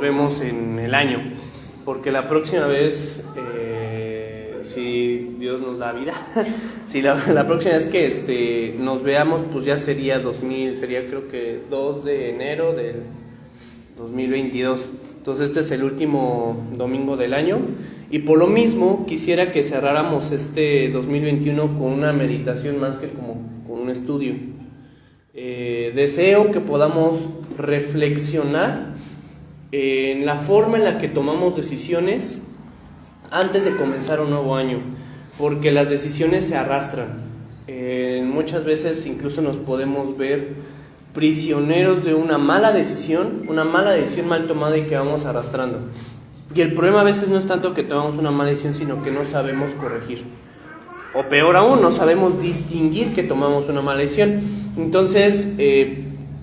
Vemos en el año, porque la próxima vez, si Dios nos da vida, si la próxima vez que nos veamos, pues ya sería creo que 2 de enero del 2022. Entonces este es el último domingo del año, y por lo mismo quisiera que cerráramos este 2021 con una meditación más que como con un estudio. Deseo que podamos reflexionar en la forma en la que tomamos decisiones antes de comenzar un nuevo año, porque las decisiones se arrastran. Muchas veces incluso nos podemos ver prisioneros de una mala decisión mal tomada y que vamos arrastrando. Y el problema a veces no es tanto que tomamos una mala decisión, sino que no sabemos corregir. O peor aún, no sabemos distinguir que tomamos una mala decisión. Entonces,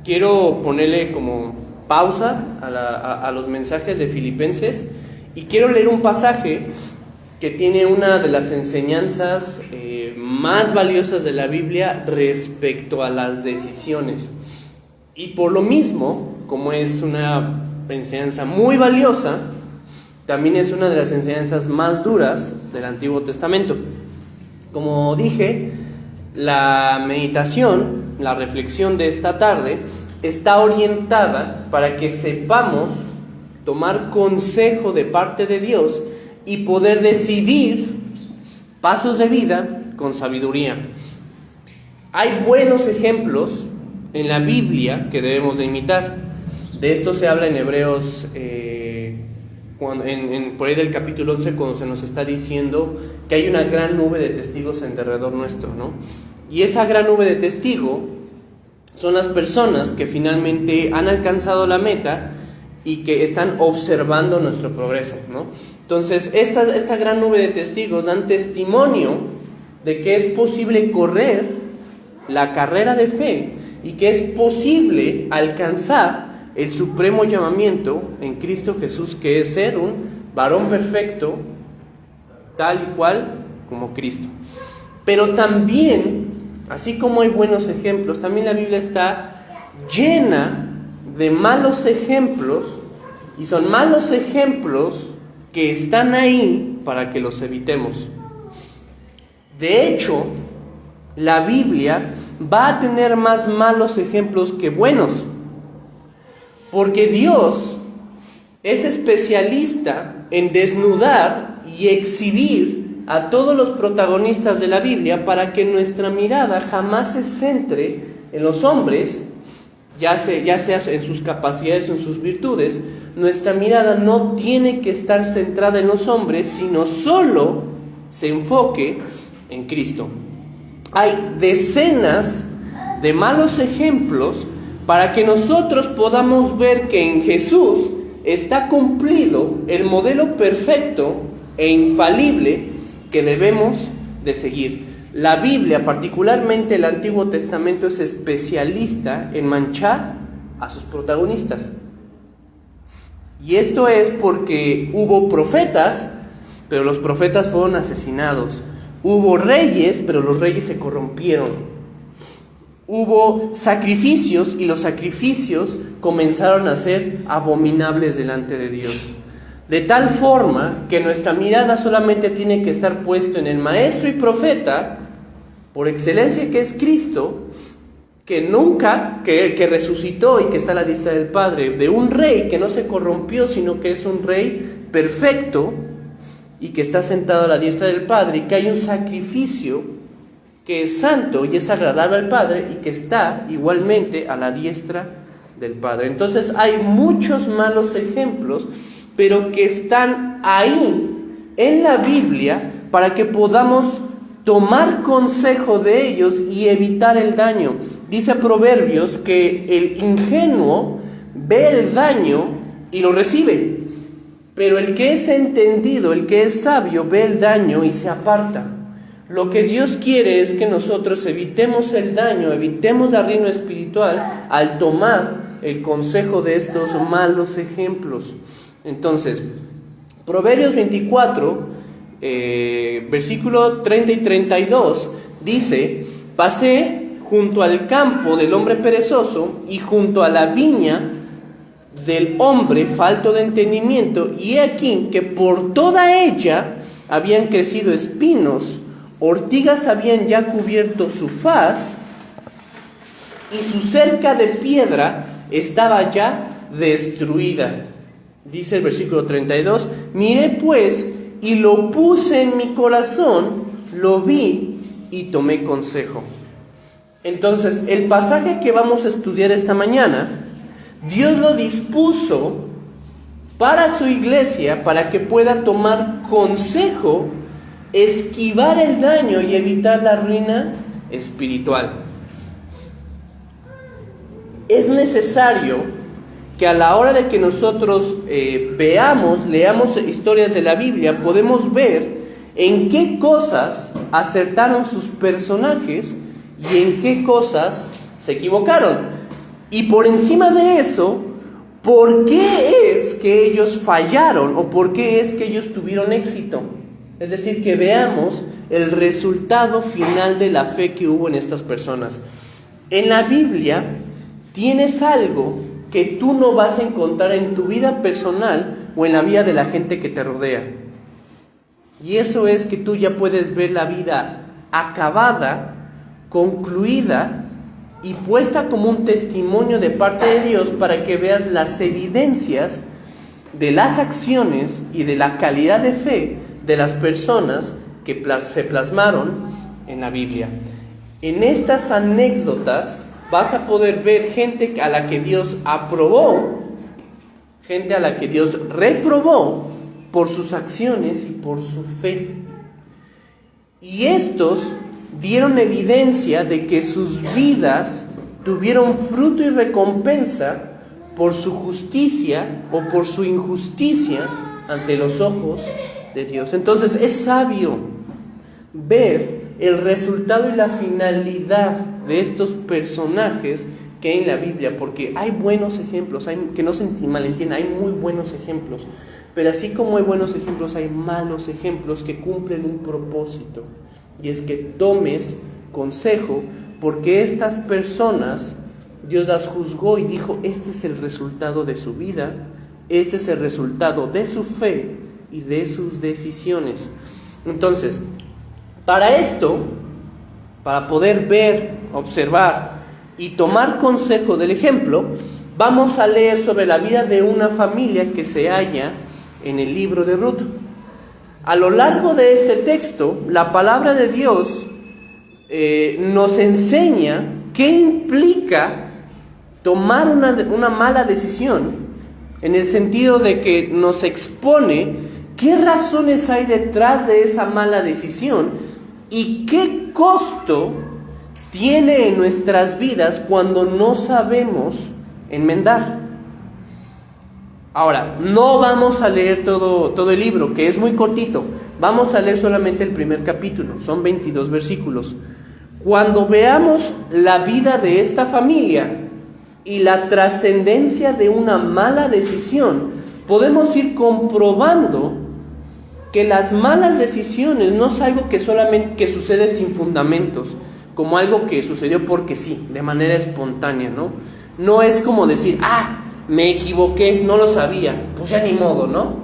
quiero ponerle como pausa a los mensajes de Filipenses y quiero leer un pasaje que tiene una de las enseñanzas más valiosas de la Biblia respecto a las decisiones. Y por lo mismo, como es una enseñanza muy valiosa, también es una de las enseñanzas más duras del Antiguo Testamento. Como dije, la meditación, la reflexión de esta tarde está orientada para que sepamos tomar consejo de parte de Dios y poder decidir pasos de vida con sabiduría. Hay buenos ejemplos en la Biblia que debemos de imitar. De esto se habla en Hebreos, por ahí del capítulo 11, cuando se nos está diciendo que hay una gran nube de testigos en derredor nuestro, ¿no? Y esa gran nube de testigos son las personas que finalmente han alcanzado la meta y que están observando nuestro progreso, ¿no? Entonces, esta gran nube de testigos dan testimonio de que es posible correr la carrera de fe y que es posible alcanzar el supremo llamamiento en Cristo Jesús, que es ser un varón perfecto, tal y cual como Cristo. Pero también, así como hay buenos ejemplos, también la Biblia está llena de malos ejemplos, y son malos ejemplos que están ahí para que los evitemos. De hecho, la Biblia va a tener más malos ejemplos que buenos, porque Dios es especialista en desnudar y exhibir a todos los protagonistas de la Biblia para que nuestra mirada jamás se centre en los hombres, ya sea en sus capacidades o en sus virtudes. Nuestra mirada no tiene que estar centrada en los hombres, sino solo se enfoque en Cristo. Hay decenas de malos ejemplos para que nosotros podamos ver que en Jesús está cumplido el modelo perfecto e infalible que debemos de seguir. La Biblia, particularmente el Antiguo Testamento, es especialista en manchar a sus protagonistas. Y esto es porque hubo profetas, pero los profetas fueron asesinados. Hubo reyes, pero los reyes se corrompieron. Hubo sacrificios y los sacrificios comenzaron a ser abominables delante de Dios. De tal forma que nuestra mirada solamente tiene que estar puesto en el maestro y profeta por excelencia, que es Cristo, que resucitó y que está a la diestra del Padre, de un rey que no se corrompió, sino que es un rey perfecto y que está sentado a la diestra del Padre, y que hay un sacrificio que es santo y es agradable al Padre y que está igualmente a la diestra del Padre. Entonces hay muchos malos ejemplos, pero que están ahí en la Biblia para que podamos tomar consejo de ellos y evitar el daño. Dice Proverbios que el ingenuo ve el daño y lo recibe, pero el que es entendido, el que es sabio, ve el daño y se aparta. Lo que Dios quiere es que nosotros evitemos el daño, evitemos la ruina espiritual al tomar el consejo de estos malos ejemplos. Entonces, Proverbios 24, versículo 30 y 32, dice: pasé junto al campo del hombre perezoso y junto a la viña del hombre falto de entendimiento, y he aquí que por toda ella habían crecido espinos, ortigas habían ya cubierto su faz, y su cerca de piedra estaba ya destruida. Dice el versículo 32, miré pues y lo puse en mi corazón, lo vi y tomé consejo. Entonces, el pasaje que vamos a estudiar esta mañana, Dios lo dispuso para su iglesia, para que pueda tomar consejo, esquivar el daño y evitar la ruina espiritual. Es necesario que a la hora de que nosotros leamos historias de la Biblia, podemos ver en qué cosas acertaron sus personajes y en qué cosas se equivocaron. Y por encima de eso, ¿por qué es que ellos fallaron o por qué es que ellos tuvieron éxito? Es decir, que veamos el resultado final de la fe que hubo en estas personas. En la Biblia tienes algo que tú no vas a encontrar en tu vida personal o en la vida de la gente que te rodea. Y eso es que tú ya puedes ver la vida acabada, concluida y puesta como un testimonio de parte de Dios para que veas las evidencias de las acciones y de la calidad de fe de las personas que se plasmaron en la Biblia. En estas anécdotas vas a poder ver gente a la que Dios aprobó, gente a la que Dios reprobó por sus acciones y por su fe. Y estos dieron evidencia de que sus vidas tuvieron fruto y recompensa por su justicia o por su injusticia ante los ojos de Dios. Entonces es sabio ver el resultado y la finalidad de estos personajes que hay en la Biblia, porque hay buenos ejemplos, que no se malentienda, hay muy buenos ejemplos, pero así como hay buenos ejemplos, hay malos ejemplos que cumplen un propósito, y es que tomes consejo, porque estas personas Dios las juzgó y dijo, este es el resultado de su vida, este es el resultado de su fe y de sus decisiones. Entonces, para esto, para poder ver, observar y tomar consejo del ejemplo, vamos a leer sobre la vida de una familia que se halla en el libro de Ruth. A lo largo de este texto, la palabra de Dios nos enseña qué implica tomar una mala decisión, en el sentido de que nos expone qué razones hay detrás de esa mala decisión y qué costo tiene en nuestras vidas cuando no sabemos enmendar. Ahora, no vamos a leer todo el libro, que es muy cortito. Vamos a leer solamente el primer capítulo, son 22 versículos. Cuando veamos la vida de esta familia y la trascendencia de una mala decisión, podemos ir comprobando que las malas decisiones no es algo que solamente sucede sin fundamentos, como algo que sucedió porque sí, de manera espontánea, ¿no? No es como decir, me equivoqué, no lo sabía, pues ya ni modo, ¿no?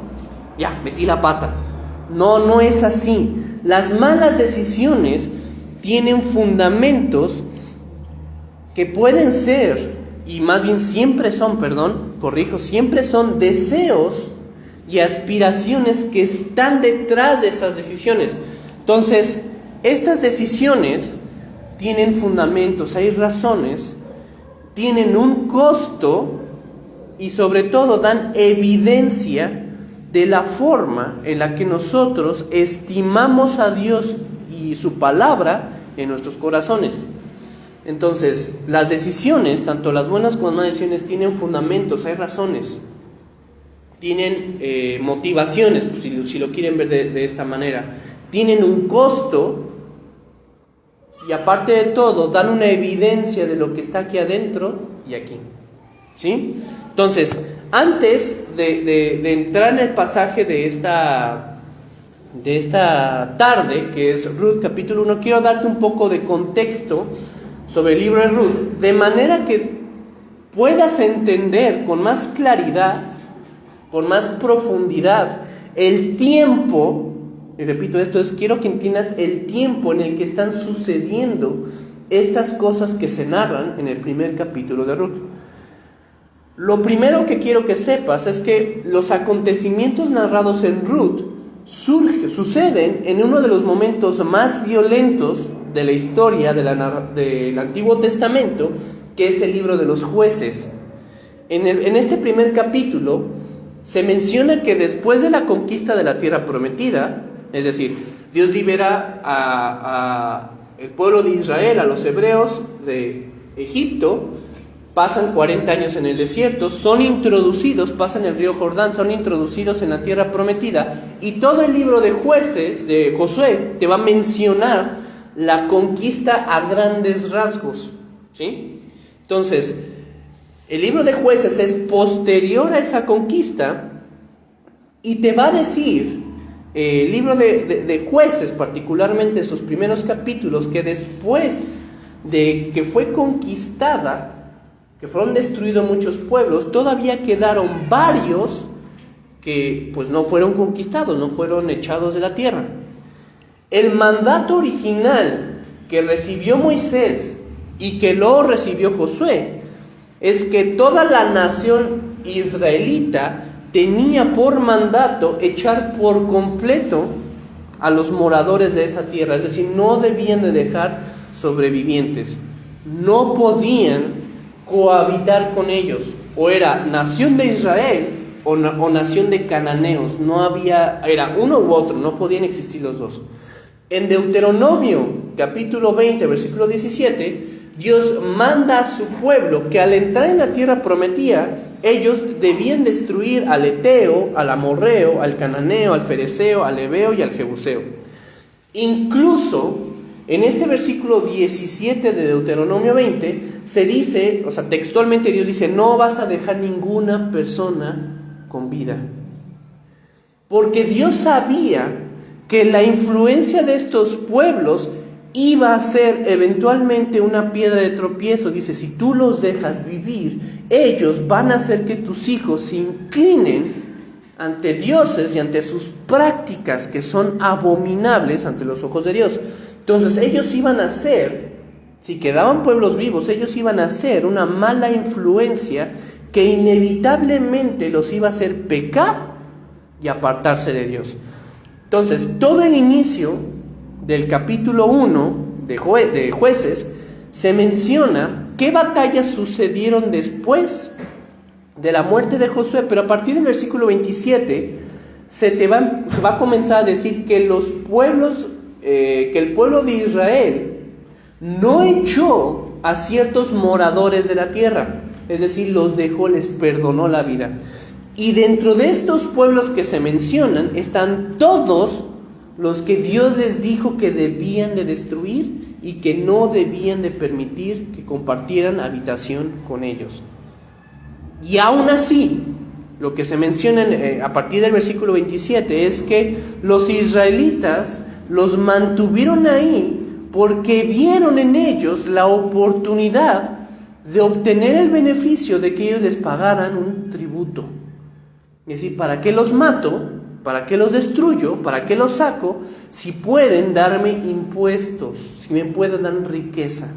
Ya, metí la pata. No es así. Las malas decisiones tienen fundamentos que pueden ser, y más bien siempre son deseos y aspiraciones que están detrás de esas decisiones. Entonces, estas decisiones tienen fundamentos, hay razones, tienen un costo y sobre todo dan evidencia de la forma en la que nosotros estimamos a Dios y su palabra en nuestros corazones. Entonces, las decisiones, tanto las buenas como las malas decisiones, tienen fundamentos, hay razones, tienen motivaciones, pues, si lo quieren ver de esta manera, tienen un costo y aparte de todo dan una evidencia de lo que está aquí adentro y aquí, ¿sí? Entonces, antes de entrar en el pasaje de esta tarde, que es Ruth capítulo 1, quiero darte un poco de contexto sobre el libro de Ruth, de manera que puedas entender con más claridad, con más profundidad, el tiempo, y repito esto, quiero que entiendas el tiempo en el que están sucediendo estas cosas que se narran en el primer capítulo de Ruth. Lo primero que quiero que sepas es que los acontecimientos narrados en Ruth suceden en uno de los momentos más violentos de la historia del Antiguo Testamento, que es el libro de los Jueces. En este primer capítulo se menciona que después de la conquista de la tierra prometida, es decir, Dios libera a el pueblo de Israel, a los hebreos de Egipto, pasan 40 años en el desierto, son introducidos, pasan el río Jordán, son introducidos en la tierra prometida, y todo el libro de Jueces, de Josué, te va a mencionar la conquista a grandes rasgos, ¿sí? Entonces, el libro de Jueces es posterior a esa conquista, y te va a decir, el libro de Jueces, particularmente sus primeros capítulos, que después de que fue conquistada, que fueron destruidos muchos pueblos, todavía quedaron varios que pues no fueron conquistados, no fueron echados de la tierra. El mandato original que recibió Moisés y que luego recibió Josué es que toda la nación israelita tenía por mandato echar por completo a los moradores de esa tierra, es decir, no debían de dejar sobrevivientes, no podían cohabitar con ellos, o era nación de Israel o nación de cananeos, no había, era uno u otro, no podían existir los dos. En Deuteronomio capítulo 20 versículo 17, Dios manda a su pueblo que al entrar en la tierra prometida, ellos debían destruir al Eteo, al Amorreo, al Cananeo, al Fereceo, al Heveo y al Jebuseo. Incluso en este versículo 17 de Deuteronomio 20 se dice, o sea, textualmente Dios dice, no vas a dejar ninguna persona con vida. Porque Dios sabía que la influencia de estos pueblos iba a ser eventualmente una piedra de tropiezo. Dice, si tú los dejas vivir, ellos van a hacer que tus hijos se inclinen ante dioses y ante sus prácticas que son abominables ante los ojos de Dios. Entonces ellos iban a ser, si quedaban pueblos vivos, ellos iban a ser una mala influencia que inevitablemente los iba a hacer pecar y apartarse de Dios. Entonces todo el inicio del capítulo 1 de Jueces se menciona qué batallas sucedieron después de la muerte de Josué, pero a partir del versículo 27 se va a comenzar a decir que los pueblos, que el pueblo de Israel no echó a ciertos moradores de la tierra, es decir, los dejó, les perdonó la vida. Y dentro de estos pueblos que se mencionan están todos los que Dios les dijo que debían de destruir y que no debían de permitir que compartieran habitación con ellos. Y aún así, lo que se menciona a partir del versículo 27 es que los israelitas los mantuvieron ahí porque vieron en ellos la oportunidad de obtener el beneficio de que ellos les pagaran un tributo. Es decir, ¿para qué los mato? ¿Para qué los destruyo? ¿Para qué los saco? Si pueden darme impuestos, si me pueden dar riqueza.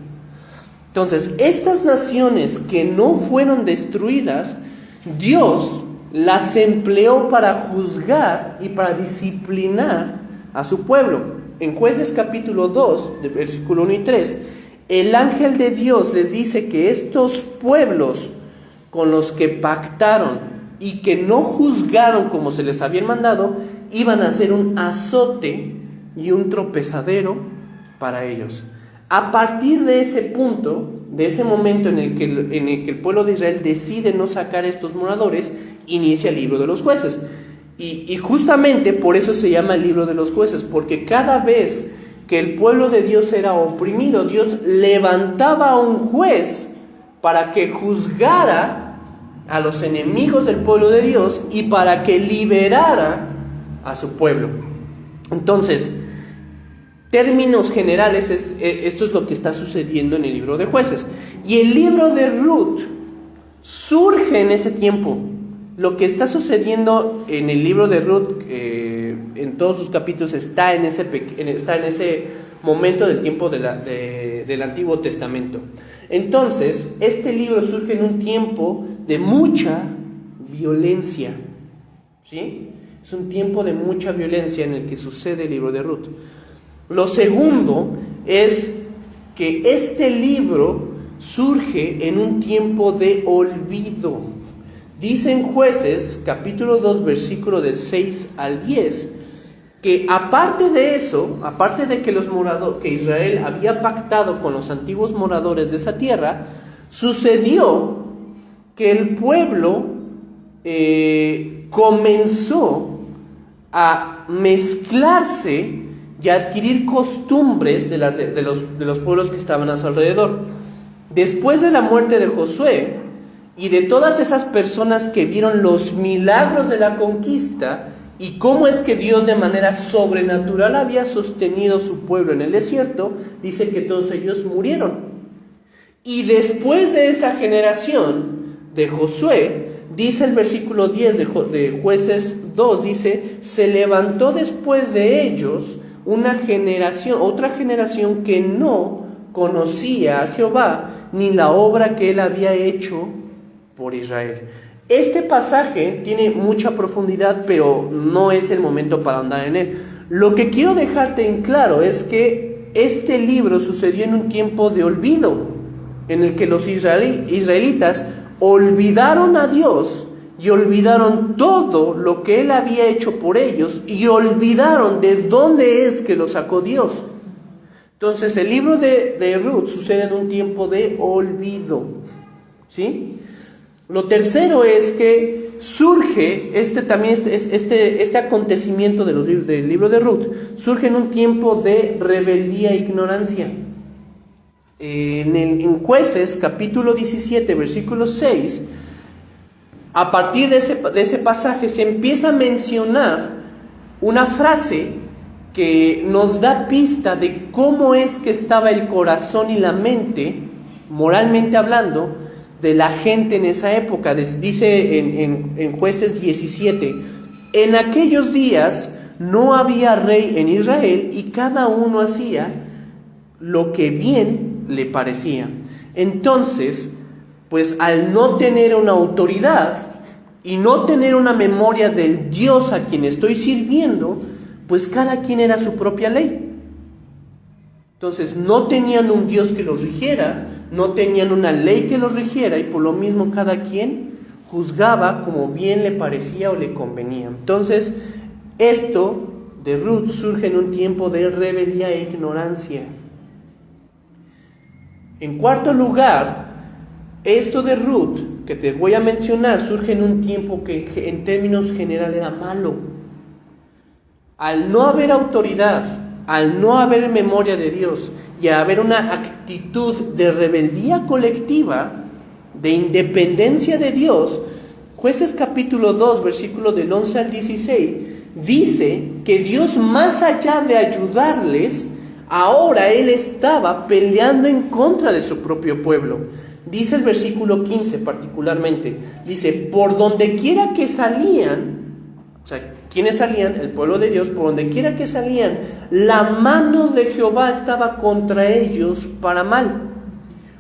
Entonces, estas naciones que no fueron destruidas, Dios las empleó para juzgar y para disciplinar a su pueblo. En Jueces capítulo 2, de versículo 1 y 3, el ángel de Dios les dice que estos pueblos con los que pactaron y que no juzgaron como se les habían mandado, iban a ser un azote y un tropezadero para ellos. A partir de ese punto, de ese momento en el que el pueblo de Israel decide no sacar a estos moradores, inicia el libro de los Jueces. Y justamente por eso se llama el libro de los Jueces, porque cada vez que el pueblo de Dios era oprimido, Dios levantaba a un juez para que juzgara a los enemigos del pueblo de Dios y para que liberara a su pueblo. Entonces, términos generales, esto es lo que está sucediendo en el libro de Jueces. Y el libro de Ruth surge en ese tiempo. Lo que está sucediendo en el libro de Ruth, en todos sus capítulos, está en ese momento del tiempo del Antiguo Testamento. Entonces, este libro surge en un tiempo de mucha violencia, ¿sí? Es un tiempo de mucha violencia en el que sucede el libro de Ruth. Lo segundo es que este libro surge en un tiempo de olvido. Dice en Jueces, capítulo 2, versículo del 6 al 10, que aparte de eso, aparte de que Israel había pactado con los antiguos moradores de esa tierra, sucedió que el pueblo comenzó a mezclarse y a adquirir costumbres de los pueblos que estaban a su alrededor. Después de la muerte de Josué y de todas esas personas que vieron los milagros de la conquista y cómo es que Dios de manera sobrenatural había sostenido su pueblo en el desierto, dice que todos ellos murieron. Y después de esa generación de Josué, dice el versículo 10 de Jueces 2, dice, se levantó después de ellos otra generación que no conocía a Jehová, ni la obra que él había hecho por Israel. Este pasaje tiene mucha profundidad, pero no es el momento para andar en él. Lo que quiero dejarte en claro es que este libro sucedió en un tiempo de olvido, en el que los israelitas olvidaron a Dios y olvidaron todo lo que Él había hecho por ellos y olvidaron de dónde es que lo sacó Dios. Entonces el libro de Ruth sucede en un tiempo de olvido, ¿sí? Lo tercero es que surge este acontecimiento del libro de Ruth, surge en un tiempo de rebeldía e ignorancia. En Jueces, capítulo 17, versículo 6, a partir de ese pasaje se empieza a mencionar una frase que nos da pista de cómo es que estaba el corazón y la mente, moralmente hablando, de la gente en esa época. Dice en Jueces 17, en aquellos días no había rey en Israel y cada uno hacía lo que bien le parecía. Entonces, pues al no tener una autoridad y no tener una memoria del Dios a quien estoy sirviendo, pues cada quien era su propia ley. Entonces no tenían un Dios que los rigiera, no tenían una ley que los rigiera, y por lo mismo cada quien juzgaba como bien le parecía o le convenía. Entonces esto de Ruth surge en un tiempo de rebeldía e ignorancia. En cuarto lugar, esto de Ruth que te voy a mencionar surge en un tiempo que en términos generales era malo. Al no haber autoridad, al no haber memoria de Dios y al haber una actitud de rebeldía colectiva, de independencia de Dios, Jueces capítulo 2, versículo del 11 al 16, dice que Dios, más allá de ayudarles, ahora Él estaba peleando en contra de su propio pueblo. Dice el versículo 15 particularmente, dice, por donde quiera que salían, o sea, ¿quiénes salían? El pueblo de Dios, por donde quiera que salían, la mano de Jehová estaba contra ellos para mal,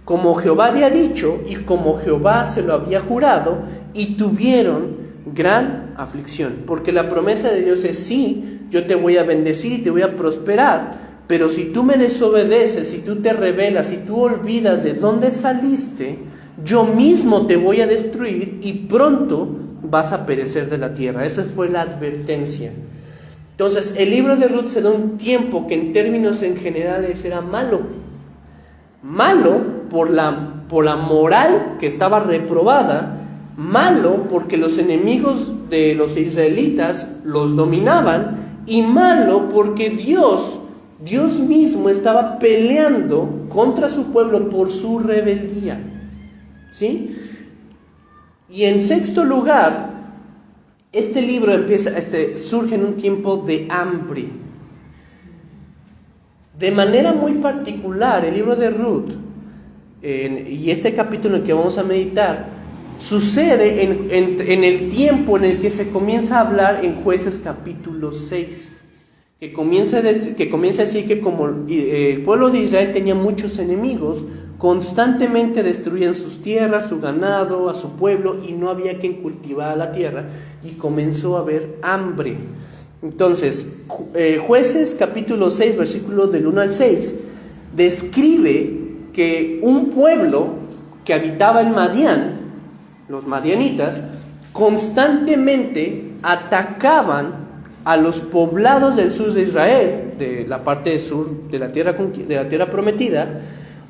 como Jehová había dicho y como Jehová se lo había jurado, y tuvieron gran aflicción. Porque la promesa de Dios es, sí, yo te voy a bendecir y te voy a prosperar, pero si tú me desobedeces, si tú te rebelas, si tú olvidas de dónde saliste, yo mismo te voy a destruir y pronto vas a perecer de la tierra. Esa fue la advertencia. Entonces, el libro de Ruth se da un tiempo que en términos en generales era malo. Malo por la moral que estaba reprobada, malo porque los enemigos de los israelitas los dominaban, y malo porque Dios mismo estaba peleando contra su pueblo por su rebeldía, ¿sí? Y en sexto lugar, este libro surge en un tiempo de hambre. De manera muy particular, el libro de Ruth, y este capítulo en el que vamos a meditar, sucede en el tiempo en el que se comienza a hablar en Jueces capítulo 6, que comienza a decir que como el pueblo de Israel tenía muchos enemigos, constantemente destruían sus tierras, su ganado, a su pueblo, y no había quien cultivara la tierra, y comenzó a haber hambre. Entonces, Jueces capítulo 6, versículos del 1 al 6, describe que un pueblo que habitaba en Madián, los madianitas, constantemente atacaban a los poblados del sur de Israel, de la parte sur de la tierra prometida,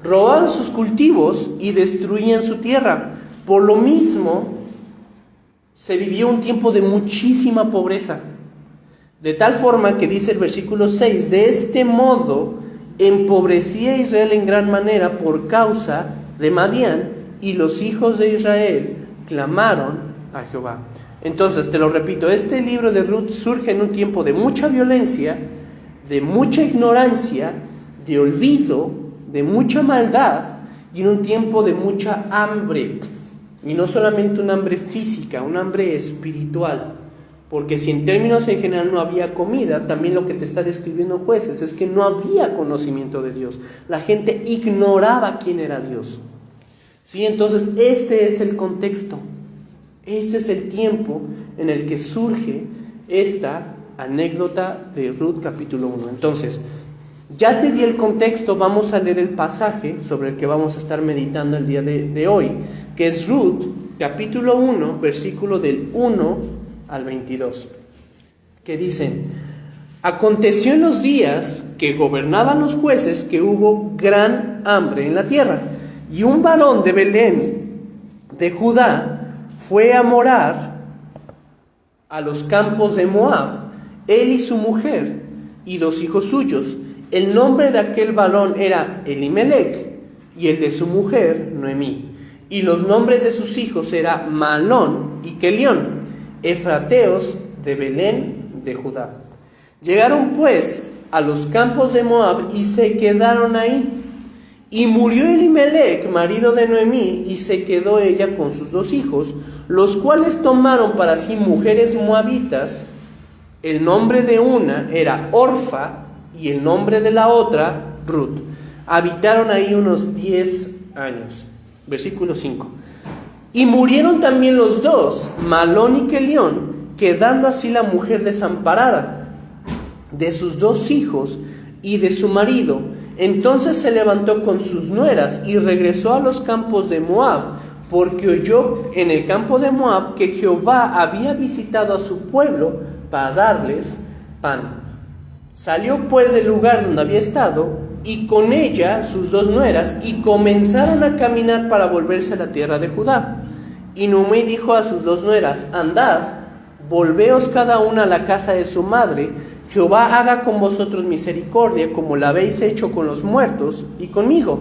robaban sus cultivos y destruían su tierra. Por lo mismo, se vivió un tiempo de muchísima pobreza. De tal forma que dice el versículo 6, de este modo empobrecía Israel en gran manera por causa de Madián, y los hijos de Israel clamaron a Jehová. Entonces, te lo repito, este libro de Ruth surge en un tiempo de mucha violencia, de mucha ignorancia, de olvido, de mucha maldad, y en un tiempo de mucha hambre. Y no solamente un hambre física, un hambre espiritual. Porque si en términos en general no había comida, también lo que te está describiendo Jueces es que no había conocimiento de Dios. La gente ignoraba quién era Dios. ¿Sí? Entonces, este es el contexto. Este es el tiempo en el que surge esta anécdota de Ruth capítulo 1. Entonces, ya te di el contexto, vamos a leer el pasaje sobre el que vamos a estar meditando el día de hoy, que es Ruth capítulo 1, versículo del 1 al 22, que dicen: aconteció en los días que gobernaban los jueces que hubo gran hambre en la tierra, y un varón de Belén de Judá fue a morar a los campos de Moab, él y su mujer y 2 hijos suyos. El nombre de aquel varón era Elimelech, y el de su mujer Noemí, y los nombres de sus hijos era Malón y Kelión, efrateos de Belén de Judá. Llegaron pues a los campos de Moab y se quedaron ahí. Y murió Elimelech, marido de Noemí, y se quedó ella con sus 2 hijos, los cuales tomaron para sí mujeres moabitas. El nombre de una era Orfa y el nombre de la otra Ruth. Habitaron ahí unos 10 años. Versículo 5. Y murieron también los 2, Malón y Kelión, quedando así la mujer desamparada de sus 2 hijos y de su marido. Entonces se levantó con sus nueras y regresó a los campos de Moab, porque oyó en el campo de Moab que Jehová había visitado a su pueblo para darles pan. Salió pues del lugar donde había estado, y con ella sus 2 nueras, y comenzaron a caminar para volverse a la tierra de Judá. Y Noemí dijo a sus 2 nueras: andad, volveos cada una a la casa de su madre. Jehová haga con vosotros misericordia, como la habéis hecho con los muertos y conmigo.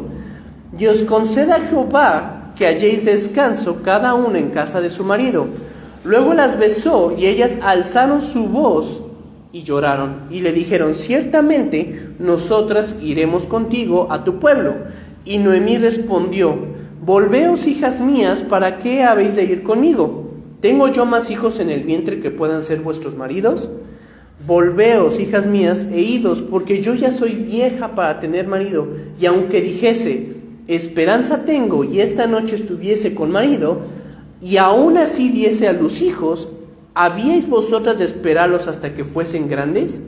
Y os conceda Jehová que halléis descanso cada una en casa de su marido. Luego las besó, y ellas alzaron su voz y lloraron, y le dijeron: ciertamente nosotras iremos contigo a tu pueblo. Y Noemí respondió: volveos, hijas mías, ¿para qué habéis de ir conmigo? ¿Tengo yo más hijos en el vientre que puedan ser vuestros maridos? Volveos, hijas mías, e idos, porque yo ya soy vieja para tener marido. Y aunque dijese: esperanza tengo, y esta noche estuviese con marido, y aún así diese a luz hijos, ¿habíais vosotras de esperarlos hasta que fuesen grandes?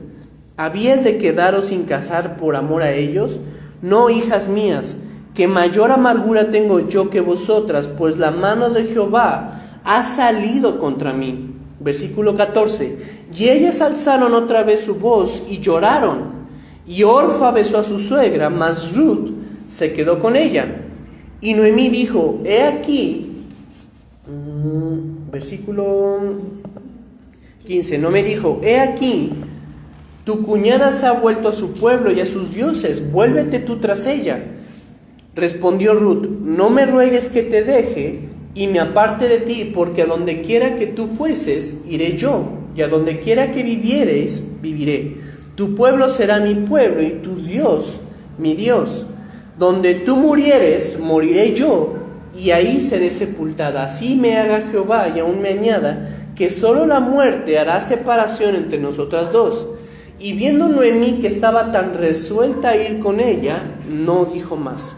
¿Habíais de quedaros sin casar por amor a ellos? No, hijas mías, que mayor amargura tengo yo que vosotras, pues la mano de Jehová ha salido contra mí. Versículo 14. Y ellas alzaron otra vez su voz y lloraron. Y Orfa besó a su suegra, mas Ruth se quedó con ella. Y Noemí dijo: he aquí, versículo 15, Noemí dijo: he aquí, tu cuñada se ha vuelto a su pueblo y a sus dioses, vuélvete tú tras ella. Respondió Ruth: no me ruegues que te deje y me aparte de ti, porque a donde quiera que tú fueses, iré yo, y a donde quiera que vivieres, viviré. Tu pueblo será mi pueblo, y tu Dios, mi Dios. Donde tú murieres, moriré yo, y ahí seré sepultada. Así me haga Jehová y aún me añada, que solo la muerte hará separación entre nosotras dos. Y viendo Noemí que estaba tan resuelta a ir con ella, no dijo más.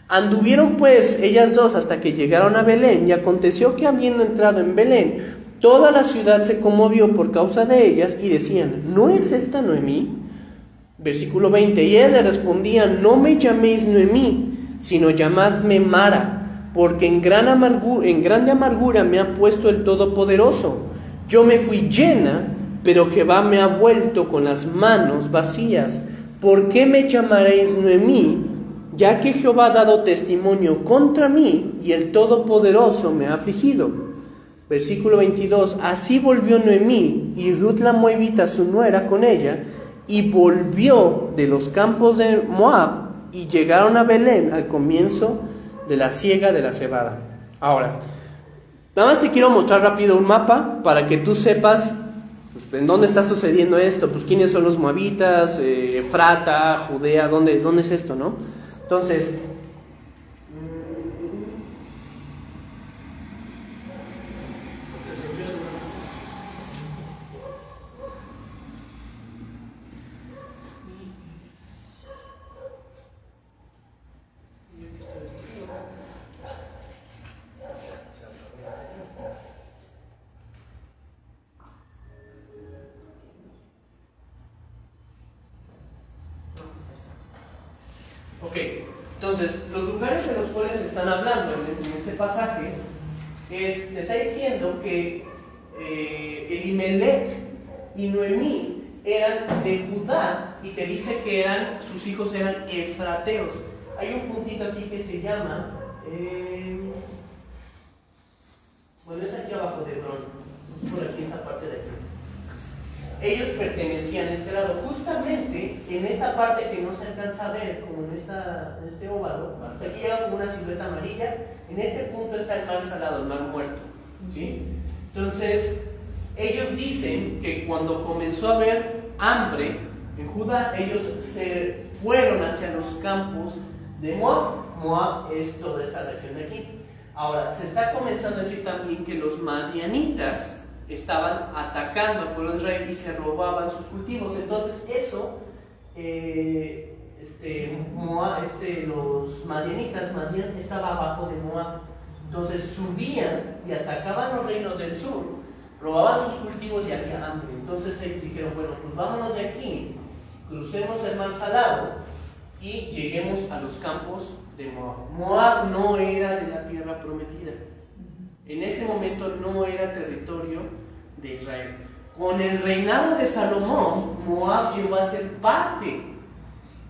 Anduvieron pues ellas dos hasta que llegaron a Belén, y aconteció que habiendo entrado en Belén, toda la ciudad se conmovió por causa de ellas, y decían: ¿no es esta Noemí? Versículo 20, y ella le respondía: no me llaméis Noemí, sino llamadme Mara, porque en grande amargura me ha puesto el Todopoderoso. Yo me fui llena, pero Jehová me ha vuelto con las manos vacías. ¿Por qué me llamaréis Noemí? Ya que Jehová ha dado testimonio contra mí, y el Todopoderoso me ha afligido. Versículo 22, así volvió Noemí, y Ruth la moabita, su nuera, con ella, y volvió de los campos de Moab, y llegaron a Belén al comienzo de la siega de la cebada. Ahora, nada más te quiero mostrar rápido un mapa para que tú sepas pues, en dónde está sucediendo esto, pues quiénes son los moabitas, Efrata, Judea, dónde es esto, ¿no? Entonces, entonces, los lugares de los cuales están hablando en este pasaje te está diciendo que Elimelech y Noemí eran de Judá, y te dice que sus hijos eran efrateos. Hay un puntito aquí que se llama, es aquí abajo de Hebrón, es por aquí, esta parte de aquí. Ellos pertenecían a este lado, justamente en esta parte que no se alcanza a ver, como en este óvalo, hasta aquí llega como una silueta amarilla. En este punto está el mar Salado, el mar Muerto, ¿sí? Entonces, ellos dicen que cuando comenzó a haber hambre en Judá, ellos se fueron hacia los campos de Moab. Moab es toda esta región de aquí. Ahora, se está comenzando a decir también que los madianitas estaban atacando al pueblo de Israel y se robaban sus cultivos. Entonces eso, los madianitas, Madian estaba abajo de Moab. Entonces subían y atacaban los reinos del sur, robaban sus cultivos y había hambre. Entonces ellos dijeron: bueno, pues vámonos de aquí, crucemos el mar Salado y lleguemos a los campos de Moab. Moab no era de la tierra prometida. En ese momento no era territorio de Israel. Con el reinado de Salomón, Moab llegó a ser parte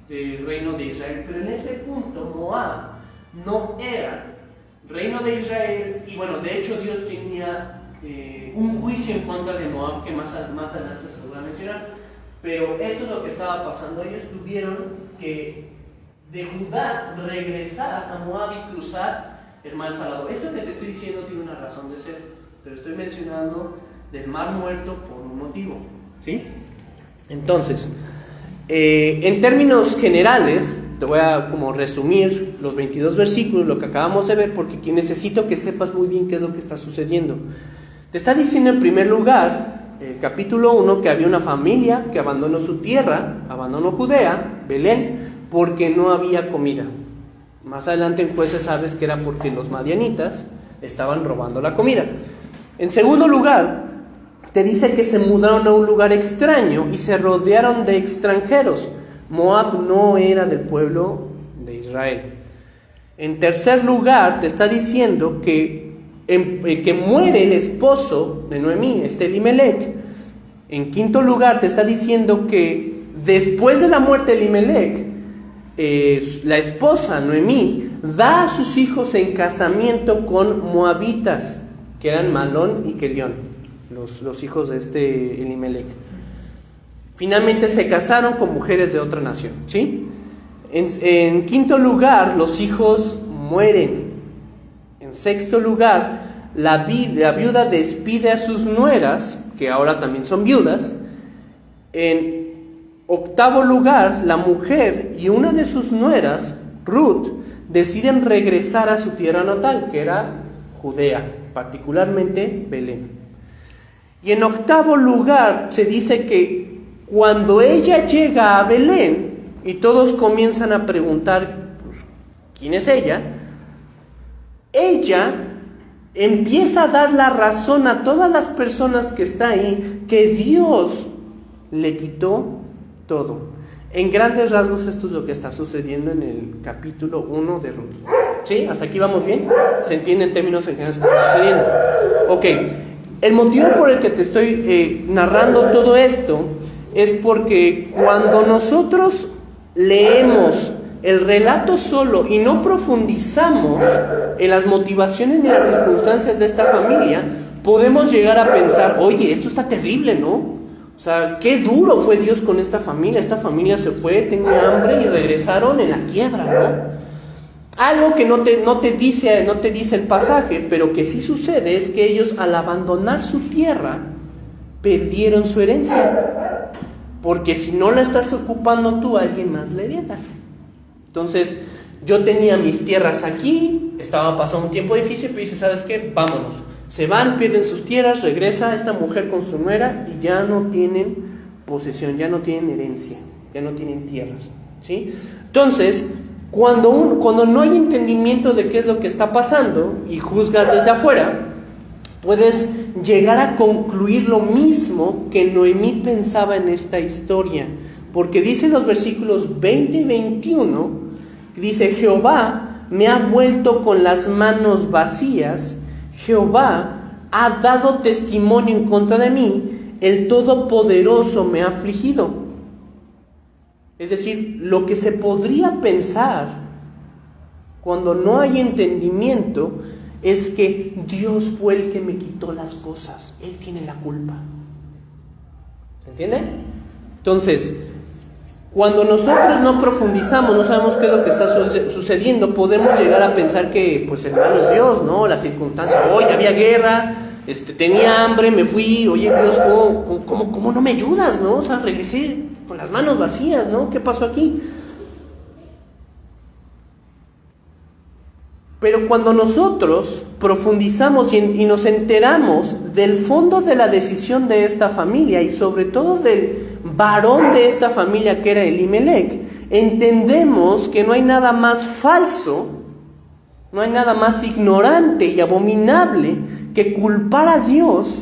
del reino de Israel, pero en ese punto Moab no era reino de Israel. Y bueno, de hecho Dios tenía un juicio en contra de Moab que más adelante se lo voy a mencionar. Pero esto es lo que estaba pasando. Ellos tuvieron que de Judá regresar a Moab y cruzar el mar Salado. Esto que te estoy diciendo tiene una razón de ser, pero estoy mencionando del mar Muerto por un motivo, ¿sí? Entonces, en términos generales, te voy a como resumir los 22 versículos, lo que acabamos de ver, porque necesito que sepas muy bien qué es lo que está sucediendo. Te está diciendo en primer lugar, el capítulo 1, que había una familia que abandonó su tierra, abandonó Judea, Belén, porque no había comida. Más adelante en Jueces sabes que era porque los madianitas estaban robando la comida. En segundo lugar, te dice que se mudaron a un lugar extraño y se rodearon de extranjeros. Moab no era del pueblo de Israel. En tercer lugar, te está diciendo que muere el esposo de Noemí, Elimelech. En quinto lugar, te está diciendo que después de la muerte de Elimelech, la esposa Noemí da a sus hijos en casamiento con moabitas, que eran Malón y Kelión, los hijos de Elimelech. Finalmente se casaron con mujeres de otra nación, ¿sí? En quinto lugar, los hijos mueren. En sexto lugar, la viuda despide a sus nueras, que ahora también son viudas. En octavo lugar, la mujer y una de sus nueras, Ruth, deciden regresar a su tierra natal, que era Judea, particularmente Belén. Y en octavo lugar se dice que cuando ella llega a Belén y todos comienzan a preguntar, pues, ¿quién es ella? Ella empieza a dar la razón a todas las personas que están ahí, que Dios le quitó todo. En grandes rasgos esto es lo que está sucediendo en el capítulo 1 de Ruth. ¿Sí? ¿Hasta aquí vamos bien? ¿Se entiende en términos generales qué está sucediendo? Ok, el motivo por el que te estoy narrando todo esto es porque cuando nosotros leemos el relato solo y no profundizamos en las motivaciones ni las circunstancias de esta familia, podemos llegar a pensar, oye, esto está terrible, ¿no? O sea, qué duro fue Dios con esta familia se fue, tenía hambre y regresaron en la quiebra, ¿no? Algo que no te dice el pasaje, pero que sí sucede, es que ellos al abandonar su tierra, perdieron su herencia. Porque si no la estás ocupando tú, alguien más la hereda. Entonces, yo tenía mis tierras aquí, estaba pasando un tiempo difícil, pero dice, ¿sabes qué? Vámonos. Se van, pierden sus tierras, regresa esta mujer con su nuera y ya no tienen posesión, ya no tienen herencia, ya no tienen tierras, ¿sí? Entonces, cuando no hay entendimiento de qué es lo que está pasando y juzgas desde afuera, puedes llegar a concluir lo mismo que Noemí pensaba en esta historia, porque dice en los versículos 20 y 21, dice, Jehová me ha vuelto con las manos vacías, Jehová ha dado testimonio en contra de mí, el Todopoderoso me ha afligido. Es decir, lo que se podría pensar cuando no hay entendimiento es que Dios fue el que me quitó las cosas, Él tiene la culpa. ¿Se entiende? Entonces, cuando nosotros no profundizamos, no sabemos qué es lo que está sucediendo, podemos llegar a pensar que, pues, hermano es Dios, ¿no? Las circunstancias, hoy había guerra, tenía hambre, me fui, oye Dios, ¿cómo no me ayudas, no? O sea, regresé con las manos vacías, ¿no? ¿Qué pasó aquí? Pero cuando nosotros profundizamos y nos enteramos del fondo de la decisión de esta familia y sobre todo del varón de esta familia que era Elimelec, entendemos que no hay nada más falso, no hay nada más ignorante y abominable que culpar a Dios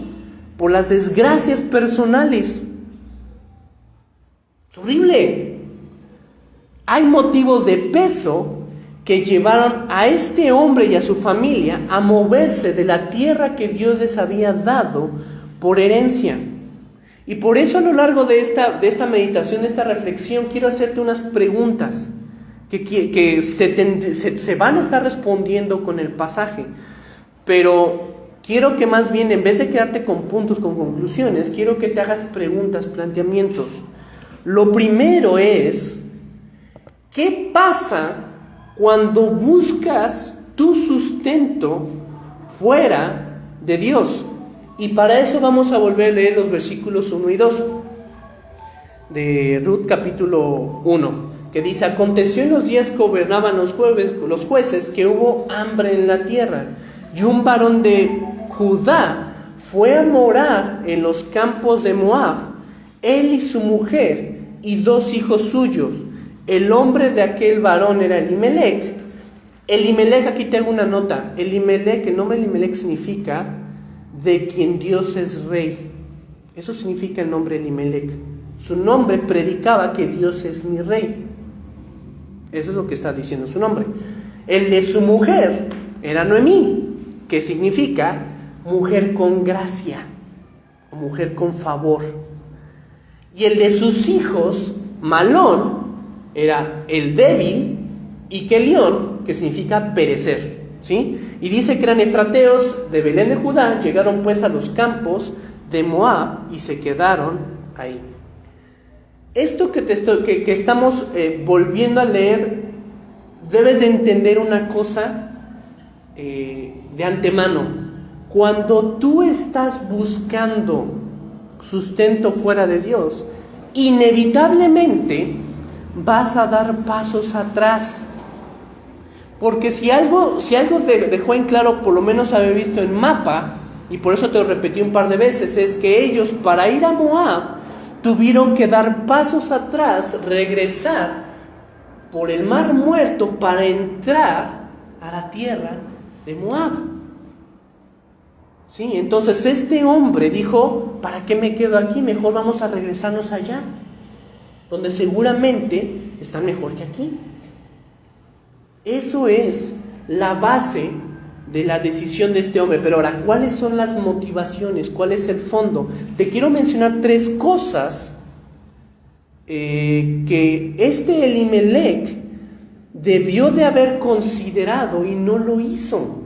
por las desgracias personales. Es horrible. Hay motivos de peso que llevaron a este hombre y a su familia a moverse de la tierra que Dios les había dado por herencia. Y por eso a lo largo de esta meditación, de esta reflexión, quiero hacerte unas preguntas que se van a estar respondiendo con el pasaje. Pero quiero que más bien, en vez de quedarte con puntos, con conclusiones, quiero que te hagas preguntas, planteamientos. Lo primero es, ¿qué pasa cuando buscas tu sustento fuera de Dios? Y para eso vamos a volver a leer los versículos 1 y 2 de Ruth capítulo 1, que dice, aconteció en los días que gobernaban los jueces que hubo hambre en la tierra, y un varón de Judá fue a morar en los campos de Moab, él y su mujer y 2 hijos suyos. El nombre de aquel varón era Elimelec. Elimelec, aquí tengo una nota. Elimelec, el nombre Elimelec significa de quien Dios es rey. Eso significa el nombre Elimelec. Su nombre predicaba que Dios es mi rey. Eso es lo que está diciendo su nombre. El de su mujer era Noemí, que significa mujer con gracia, o mujer con favor. Y el de sus hijos, Malón, era el débil, y Kelión, que significa perecer, ¿sí? Y dice que eran efrateos de Belén de Judá, llegaron pues a los campos de Moab y se quedaron ahí. Esto que estamos volviendo a leer, debes de entender una cosa de antemano. Cuando tú estás buscando sustento fuera de Dios, inevitablemente vas a dar pasos atrás. Porque si algo dejó en claro, por lo menos haber visto en mapa, y por eso te lo repetí un par de veces, es que ellos para ir a Moab tuvieron que dar pasos atrás, regresar por el Mar Muerto para entrar a la tierra de Moab. Sí, entonces este hombre dijo, ¿para qué me quedo aquí? Mejor vamos a regresarnos allá, donde seguramente está mejor que aquí. Eso es la base de la decisión de este hombre. Pero ahora, ¿cuáles son las motivaciones? ¿Cuál es el fondo? Te quiero mencionar 3 cosas que este Elimelech debió de haber considerado y no lo hizo.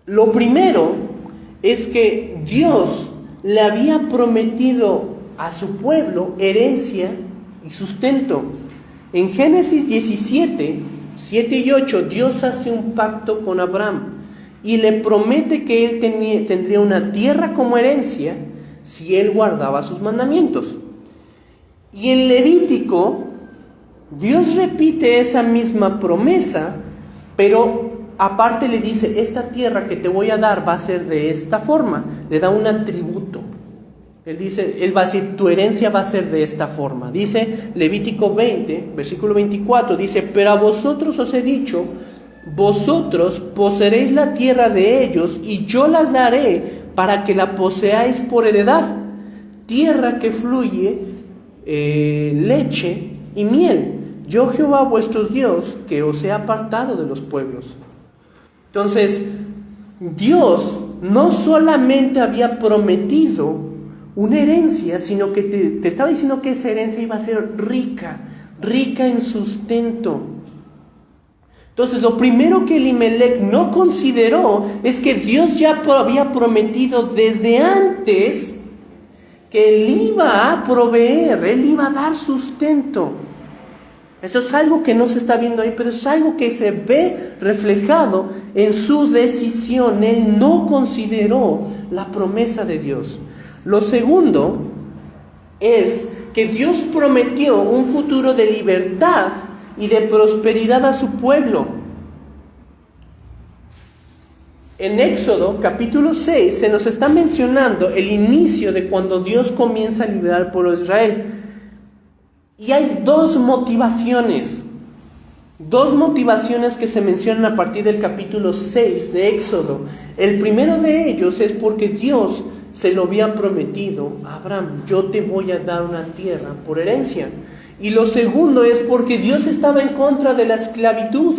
Lo primero es que Dios le había prometido a su pueblo herencia y sustento. En Génesis 17, 7 y 8, Dios hace un pacto con Abraham y le promete que él tendría una tierra como herencia si él guardaba sus mandamientos. Y en Levítico, Dios repite esa misma promesa, pero aparte le dice, esta tierra que te voy a dar va a ser de esta forma. Le da un atributo. Él va a decir, tu herencia va a ser de esta forma. Dice Levítico 20, versículo 24, dice, pero a vosotros os he dicho, vosotros poseeréis la tierra de ellos y yo las daré para que la poseáis por heredad. Tierra que fluye leche y miel. Yo Jehová vuestro Dios, que os he apartado de los pueblos. Entonces, Dios no solamente había prometido una herencia, sino que te estaba diciendo que esa herencia iba a ser rica en sustento. Entonces, lo primero que Elimelech no consideró es que Dios ya había prometido desde antes que él iba a proveer, él iba a dar sustento. Eso es algo que no se está viendo ahí, pero es algo que se ve reflejado en su decisión. Él no consideró la promesa de Dios. Lo segundo es que Dios prometió un futuro de libertad y de prosperidad a su pueblo. En Éxodo capítulo 6 se nos está mencionando el inicio de cuando Dios comienza a liberar al pueblo de Israel. Y hay 2 motivaciones que se mencionan a partir del capítulo 6 de Éxodo. El primero de ellos es porque Dios se lo había prometido a Abraham, yo te voy a dar una tierra por herencia. Y lo segundo es porque Dios estaba en contra de la esclavitud.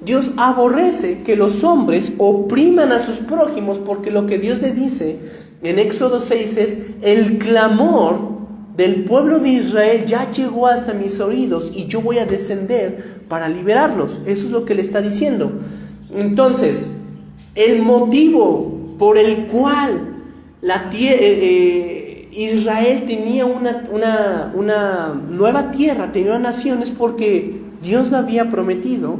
Dios aborrece que los hombres opriman a sus prójimos, porque lo que Dios le dice en Éxodo 6 es, el clamor del pueblo de Israel ya llegó hasta mis oídos y yo voy a descender para liberarlos. Eso es lo que le está diciendo. Entonces, el motivo por el cual Israel tenía una nueva tierra, tenía una nación, es porque Dios lo había prometido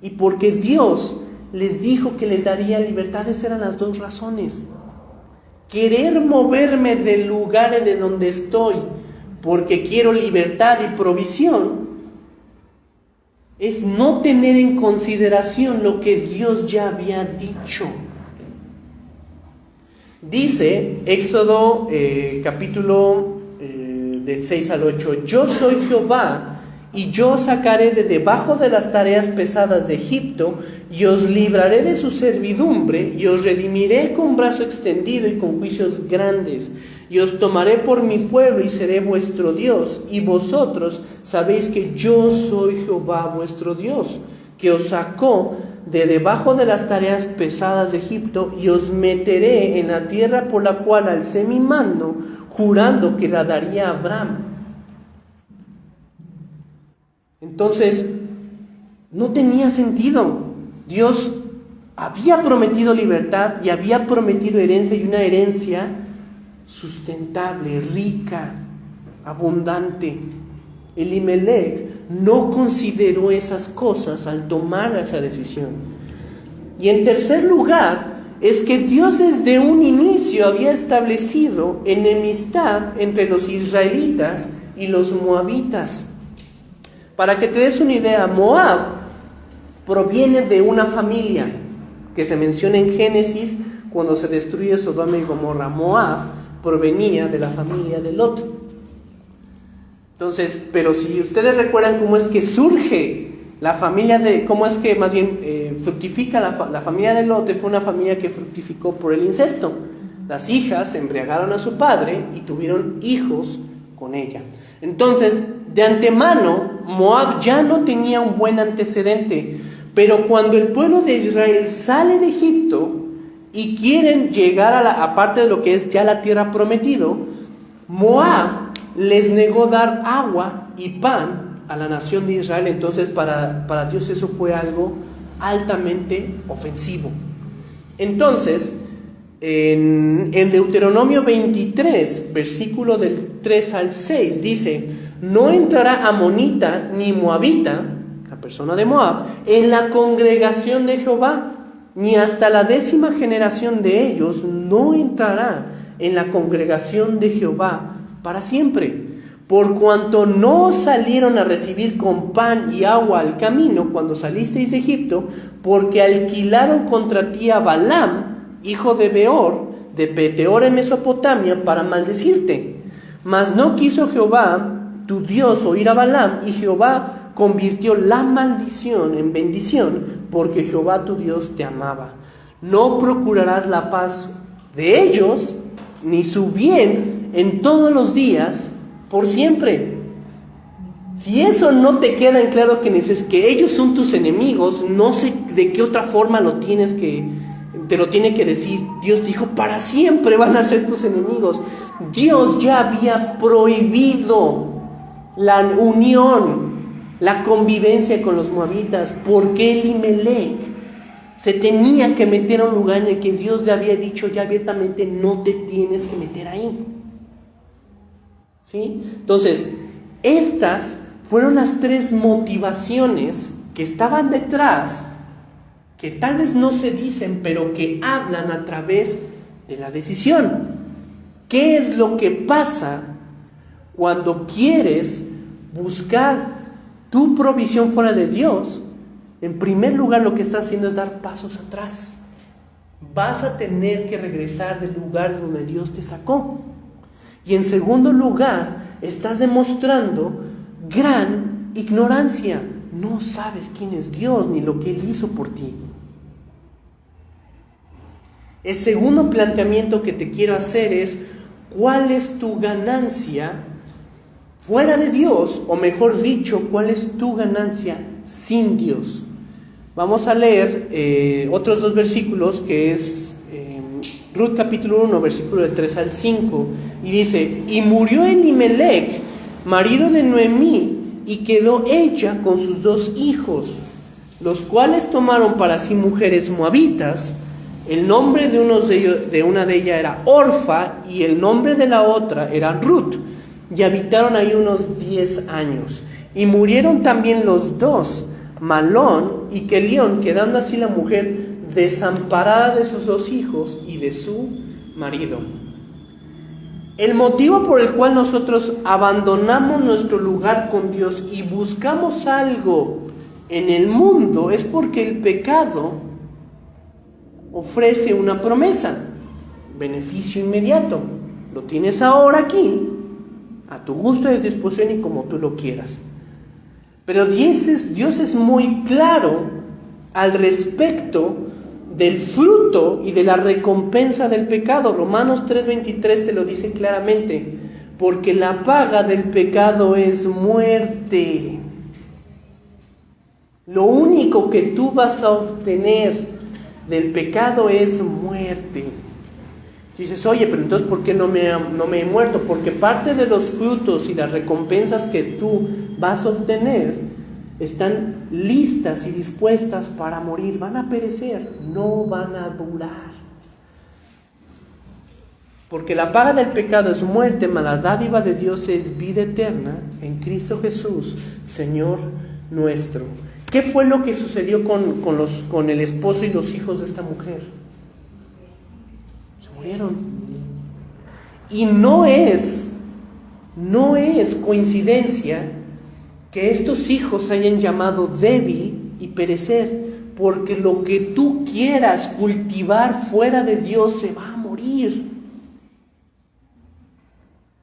y porque Dios les dijo que les daría libertad. Esas eran las 2 razones. Querer moverme del lugar de donde estoy porque quiero libertad y provisión es no tener en consideración lo que Dios ya había dicho. Dice Éxodo capítulo del 6 al 8, yo soy Jehová y yo os sacaré de debajo de las tareas pesadas de Egipto y os libraré de su servidumbre y os redimiré con brazo extendido y con juicios grandes y os tomaré por mi pueblo y seré vuestro Dios y vosotros sabéis que yo soy Jehová vuestro Dios, que os sacó de debajo de las tareas pesadas de Egipto y os meteré en la tierra por la cual alcé mi mano, jurando que la daría a Abraham. Entonces, no tenía sentido. Dios había prometido libertad y había prometido herencia, y una herencia sustentable, rica, abundante. Elimelech no consideró esas cosas al tomar esa decisión. Y en tercer lugar, es que Dios desde un inicio había establecido enemistad entre los israelitas y los moabitas. Para que te des una idea, Moab proviene de una familia que se menciona en Génesis cuando se destruye Sodoma y Gomorra. Moab provenía de la familia de Lot. Entonces, pero si ustedes recuerdan cómo es que surge la familia de, cómo es que más bien fructifica la familia de Lot, fue una familia que fructificó por el incesto. Las hijas embriagaron a su padre y tuvieron hijos con ella. Entonces, de antemano, Moab ya no tenía un buen antecedente, pero cuando el pueblo de Israel sale de Egipto y quieren llegar a parte de lo que es ya la tierra prometido, Moab les negó dar agua y pan a la nación de Israel. Entonces para Dios eso fue algo altamente ofensivo. Entonces, en Deuteronomio 23, versículo del 3 al 6, dice: no entrará amonita ni moabita, la persona de Moab, en la congregación de Jehová, ni hasta la 10ª generación de ellos no entrará en la congregación de Jehová para siempre, por cuanto no salieron a recibir con pan y agua al camino cuando salisteis de Egipto, porque alquilaron contra ti a Balaam, hijo de Beor, de Peteor en Mesopotamia, para maldecirte. Mas no quiso Jehová tu Dios oír a Balaam, y Jehová convirtió la maldición en bendición, porque Jehová tu Dios te amaba. No procurarás la paz de ellos, ni su bien en todos los días, por siempre. Si eso no te queda en claro que ellos son tus enemigos, no sé de qué otra forma te lo tiene que decir. Dios dijo, para siempre van a ser tus enemigos. Dios ya había prohibido la unión, la convivencia con los moabitas, porque Elimelech se tenía que meter a un lugar en el que Dios le había dicho ya abiertamente: no te tienes que meter ahí. ¿Sí? Entonces, estas fueron las 3 motivaciones que estaban detrás, que tal vez no se dicen, pero que hablan a través de la decisión. ¿Qué es lo que pasa cuando quieres buscar tu provisión fuera de Dios? En primer lugar, lo que estás haciendo es dar pasos atrás. Vas a tener que regresar del lugar donde Dios te sacó. Y en segundo lugar, estás demostrando gran ignorancia. No sabes quién es Dios ni lo que Él hizo por ti. El segundo planteamiento que te quiero hacer es: ¿cuál es tu ganancia fuera de Dios? O mejor dicho, ¿cuál es tu ganancia sin Dios? Vamos a leer otros 2 versículos, que es Ruth capítulo 1, versículo de 3 al 5, y dice: y murió Elimelech, marido de Noemí, y quedó ella con sus 2 hijos, los cuales tomaron para sí mujeres moabitas. El nombre de una de ellas era Orfa, y el nombre de la otra era Ruth, y habitaron ahí unos 10 años. Y murieron también los 2, Malón y Kelión, quedando así la mujer desamparada de sus 2 hijos y de su marido. El motivo por el cual nosotros abandonamos nuestro lugar con Dios y buscamos algo en el mundo es porque el pecado ofrece una promesa, beneficio inmediato. Lo tienes ahora aquí, a tu gusto y disposición y como tú lo quieras. Pero Dios es muy claro al respecto del fruto y de la recompensa del pecado. Romanos 3:23 te lo dice claramente: porque la paga del pecado es muerte. Lo único que tú vas a obtener del pecado es muerte. Dices: oye, pero entonces ¿por qué no me he muerto? Porque parte de los frutos y las recompensas que tú vas a obtener están listas y dispuestas para morir. Van a perecer, no van a durar. Porque la paga del pecado es muerte, mas la dádiva de Dios es vida eterna en Cristo Jesús, Señor nuestro. ¿Qué fue lo que sucedió con el esposo y los hijos de esta mujer? Se murieron. Y no es coincidencia que estos hijos se hayan llamado débil y perecer, porque lo que tú quieras cultivar fuera de Dios se va a morir.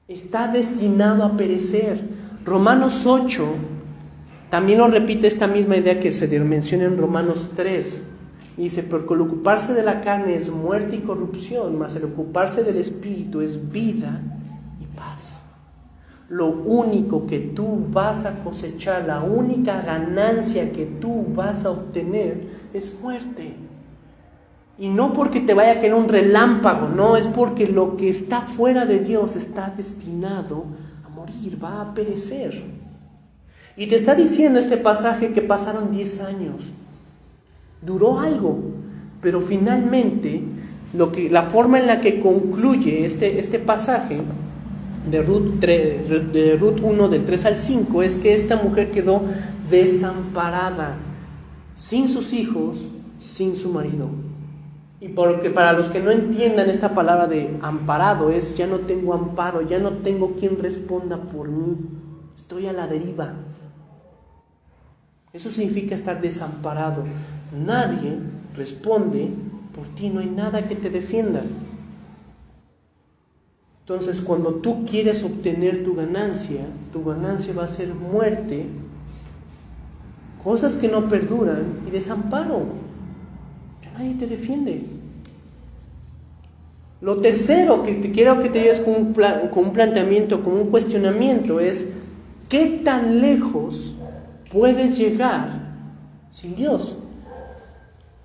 Está destinado a perecer. Romanos 8 también lo repite esta misma idea que se menciona en Romanos 3. Dice, porque el ocuparse de la carne es muerte y corrupción, mas el ocuparse del Espíritu es vida y paz. Lo único que tú vas a cosechar, la única ganancia que tú vas a obtener es muerte. Y no porque te vaya a caer un relámpago, no, es porque lo que está fuera de Dios está destinado a morir, va a perecer. Y te está diciendo este pasaje que pasaron 10 años. Duró algo, pero finalmente la forma en la que concluye este pasaje de Ruth 1 del 3 al 5 es que esta mujer quedó desamparada, sin sus hijos, sin su marido. Y porque para los que no entiendan esta palabra de amparado es ya no tengo amparo, ya no tengo quien responda por mí, estoy a la deriva. Eso significa estar desamparado. Nadie responde por ti, no hay nada que te defienda. Entonces, cuando tú quieres obtener tu ganancia va a ser muerte, cosas que no perduran y desamparo. Ya nadie te defiende. Lo tercero que quiero que te lleves con un planteamiento, con un cuestionamiento es ¿qué tan lejos puedes llegar sin Dios?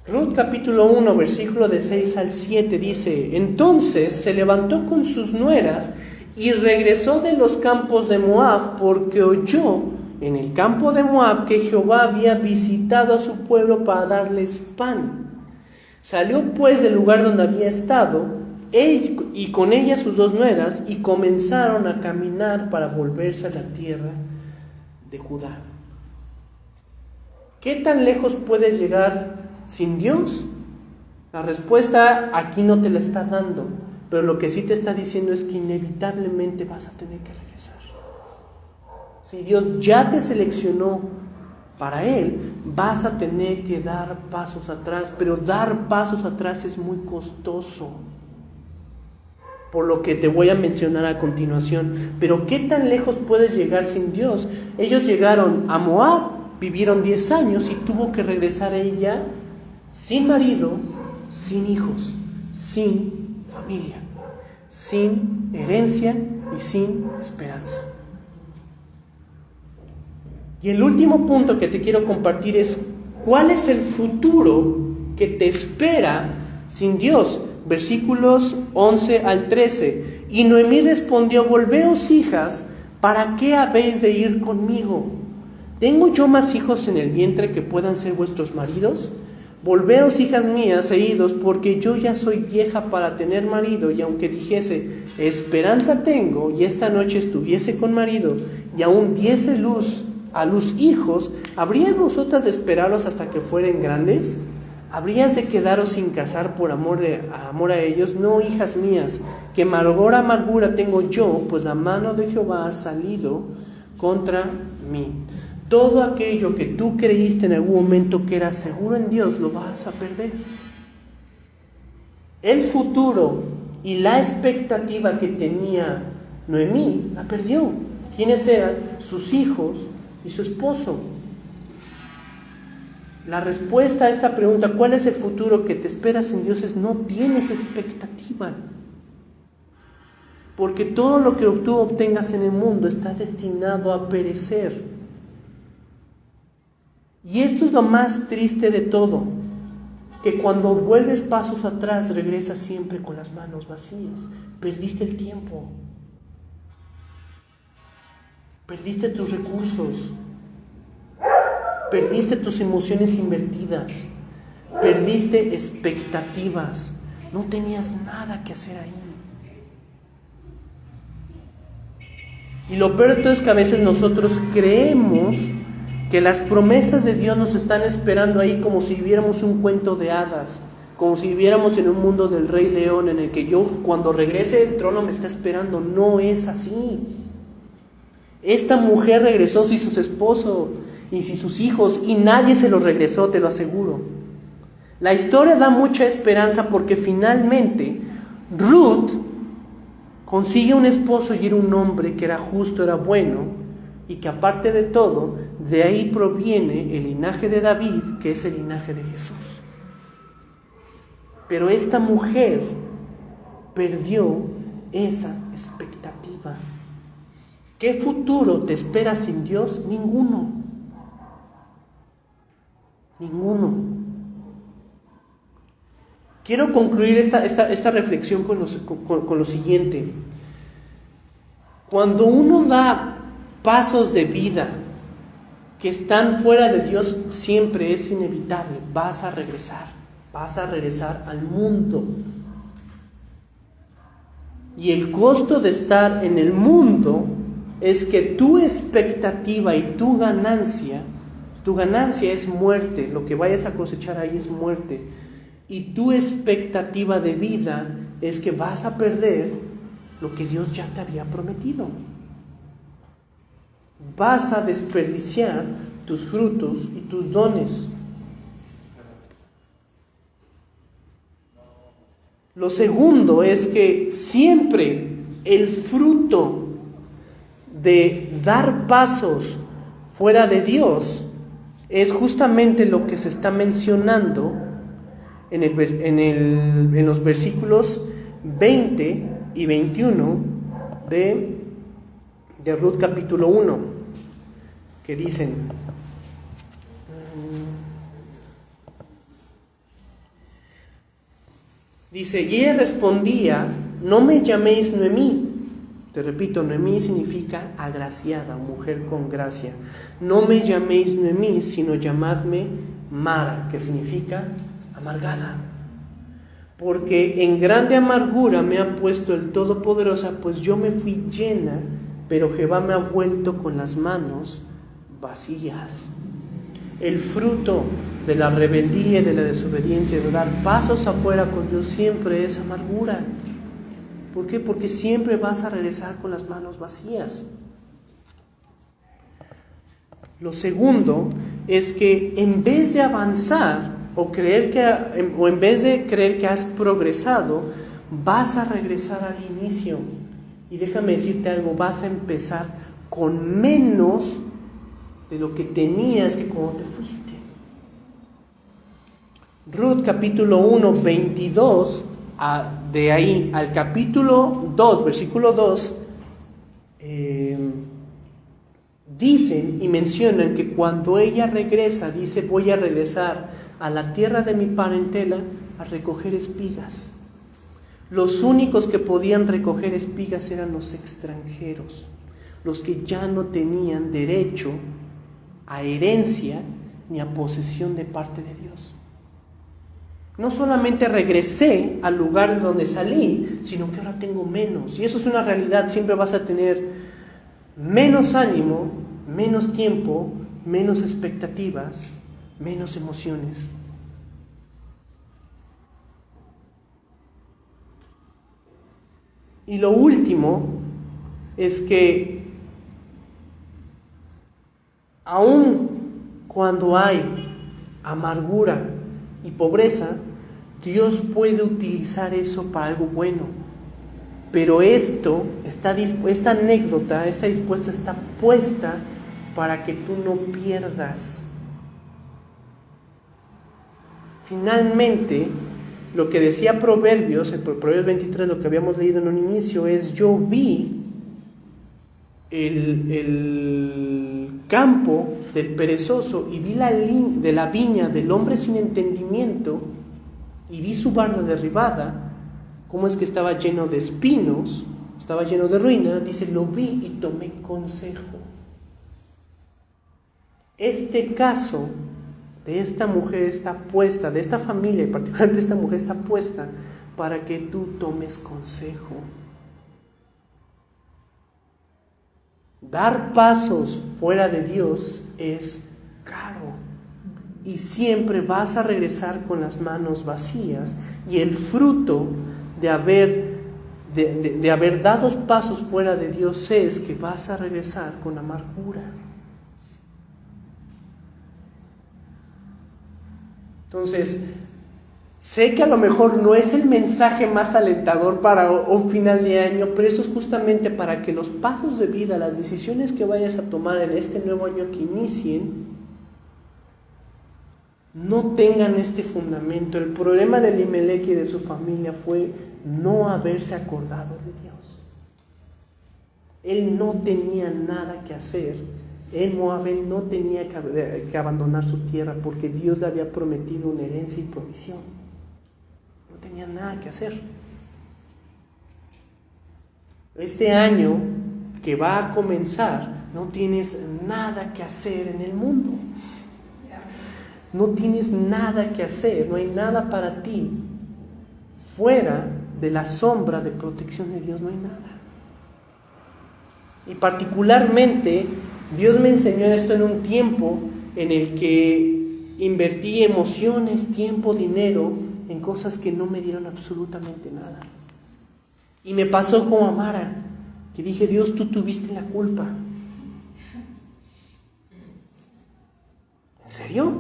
Ruth capítulo 1, versículo de 6 al 7 dice, entonces se levantó con sus nueras y regresó de los campos de Moab, porque oyó en el campo de Moab que Jehová había visitado a su pueblo para darles pan. Salió pues del lugar donde había estado, y con ella sus 2 nueras, y comenzaron a caminar para volverse a la tierra de Judá. ¿Qué tan lejos puedes llegar sin Dios? La respuesta aquí no te la está dando, pero lo que sí te está diciendo es que inevitablemente vas a tener que regresar. Si Dios ya te seleccionó para Él, vas a tener que dar pasos atrás, pero dar pasos atrás es muy costoso, por lo que te voy a mencionar a continuación. Pero ¿qué tan lejos puedes llegar sin Dios? Ellos llegaron a Moab, vivieron 10 años y tuvo que regresar ella sin marido, sin hijos, sin familia, sin herencia y sin esperanza. Y el último punto que te quiero compartir es ¿cuál es el futuro que te espera sin Dios? Versículos 11 al 13. Y Noemí respondió, volveos hijas, ¿para qué habéis de ir conmigo? ¿Tengo yo más hijos en el vientre que puedan ser vuestros maridos? Volveos, hijas mías, e idos, porque yo ya soy vieja para tener marido, y aunque dijese, esperanza tengo, y esta noche estuviese con marido, y aún diese a luz hijos, ¿habríais vosotras de esperarlos hasta que fueren grandes? ¿Habrías de quedaros sin casar por amor a ellos? No, hijas mías, que mayor amargura tengo yo, pues la mano de Jehová ha salido contra mí. Todo aquello que tú creíste en algún momento que era seguro en Dios, lo vas a perder. El futuro y la expectativa que tenía Noemí, la perdió. ¿Quiénes eran? Sus hijos y su esposo. La respuesta a esta pregunta, ¿cuál es el futuro que te esperas en Dios? Es no tienes expectativa. Porque todo lo que tú obtengas en el mundo está destinado a perecer. Y esto es lo más triste de todo, que cuando vuelves pasos atrás regresas siempre con las manos vacías. Perdiste el tiempo, perdiste tus recursos, perdiste tus emociones invertidas, perdiste expectativas, no tenías nada que hacer ahí. Y lo peor de todo es que a veces nosotros creemos que las promesas de Dios nos están esperando ahí como si viviéramos un cuento de hadas, como si viviéramos en un mundo del Rey León en el que yo cuando regrese el trono me está esperando. No es así. Esta mujer regresó sin su esposo y sin sus hijos, y nadie se los regresó, te lo aseguro. La historia da mucha esperanza porque finalmente Ruth consigue un esposo y era un hombre que era justo, era bueno, y que aparte de todo, de ahí proviene el linaje de David, que es el linaje de Jesús. Pero esta mujer perdió esa expectativa. ¿Qué futuro te espera sin Dios? Ninguno. Ninguno. Quiero concluir esta reflexión con lo siguiente. Cuando uno da pasos de vida que están fuera de Dios, siempre es inevitable. Vas a regresar al mundo. Y el costo de estar en el mundo es que tu expectativa y tu ganancia es muerte. Lo que vayas a cosechar ahí es muerte. Y tu expectativa de vida es que vas a perder lo que Dios ya te había prometido. Vas a desperdiciar tus frutos y tus dones. Lo segundo es que siempre el fruto de dar pasos fuera de Dios es justamente lo que se está mencionando en los versículos 20 y 21 de Ruth capítulo 1, que dicen: dice, y ella respondía: no me llaméis Noemí. Te repito, Noemí significa agraciada, mujer con gracia. No me llaméis Noemí, sino llamadme Mara, que significa amargada. Porque en grande amargura me ha puesto el Todopoderoso, pues yo me fui llena, pero Jehová me ha vuelto con las manos vacías. El fruto de la rebeldía y de la desobediencia, de dar pasos afuera con Dios, siempre es amargura. ¿Por qué? Porque siempre vas a regresar con las manos vacías. Lo segundo es que en vez de avanzar o en vez de creer que has progresado, vas a regresar al inicio. Y déjame decirte algo, vas a empezar con menos de lo que tenías que cuando te fuiste. Ruth capítulo 1, 22, de ahí al capítulo 2, versículo 2, dicen y mencionan que cuando ella regresa, dice: voy a regresar a la tierra de mi parentela a recoger espigas. Los únicos que podían recoger espigas eran los extranjeros, los que ya no tenían derecho a herencia ni a posesión de parte de Dios. No solamente regresé al lugar de donde salí, sino que ahora tengo menos. Y eso es una realidad. Siempre vas a tener menos ánimo, menos tiempo, menos expectativas, menos emociones. Y lo último es que aun cuando hay amargura y pobreza, Dios puede utilizar eso para algo bueno. Pero esta anécdota, esta dispuesta, está puesta para que tú no pierdas. Finalmente, lo que decía Proverbios, en Proverbios 23, lo que habíamos leído en un inicio, es: yo vi el campo del perezoso y vi de la viña del hombre sin entendimiento, y vi su barda derribada, cómo es que estaba lleno de espinos, estaba lleno de ruina. Dice: lo vi y tomé consejo. Este caso de esta mujer está puesta, de esta familia y particularmente esta mujer está puesta para que tú tomes consejo. Dar pasos fuera de Dios es caro y siempre vas a regresar con las manos vacías, y el fruto de haber de haber dado pasos fuera de Dios es que vas a regresar con amargura. Entonces, sé que a lo mejor no es el mensaje más alentador para un final de año, pero eso es justamente para que los pasos de vida, las decisiones que vayas a tomar en este nuevo año que inicien, no tengan este fundamento. El problema de Elimelech y de su familia fue no haberse acordado de Dios. Él no tenía nada que hacer en Moab, él no tenía que abandonar su tierra porque Dios le había prometido una herencia y provisión. No tenía nada que hacer. Este año que va a comenzar, no tienes nada que hacer en el mundo. No tienes nada que hacer, no hay nada para ti. Fuera de la sombra de protección de Dios no hay nada. Y particularmente, Dios me enseñó esto en un tiempo en el que invertí emociones, tiempo, dinero en cosas que no me dieron absolutamente nada. Y me pasó como a Mara, que dije, Dios, tú tuviste la culpa. ¿En serio?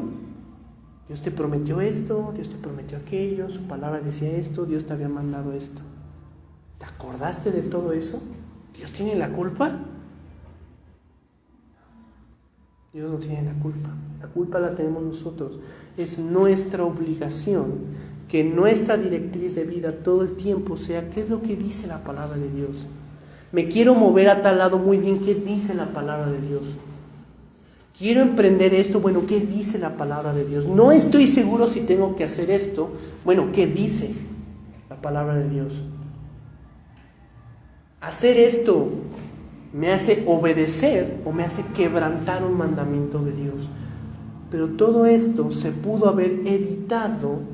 Dios te prometió esto, Dios te prometió aquello, su palabra decía esto, Dios te había mandado esto. ¿Te acordaste de todo eso? ¿Dios tiene la culpa? Dios no tiene la culpa la tenemos nosotros. Es nuestra obligación que nuestra directriz de vida todo el tiempo sea, ¿qué es lo que dice la palabra de Dios? Me quiero mover a tal lado, muy bien, ¿qué dice la palabra de Dios? Quiero emprender esto, bueno, ¿qué dice la palabra de Dios? No estoy seguro si tengo que hacer esto, bueno, ¿qué dice la palabra de Dios? Hacer esto me hace obedecer o me hace quebrantar un mandamiento de Dios. Pero todo esto se pudo haber evitado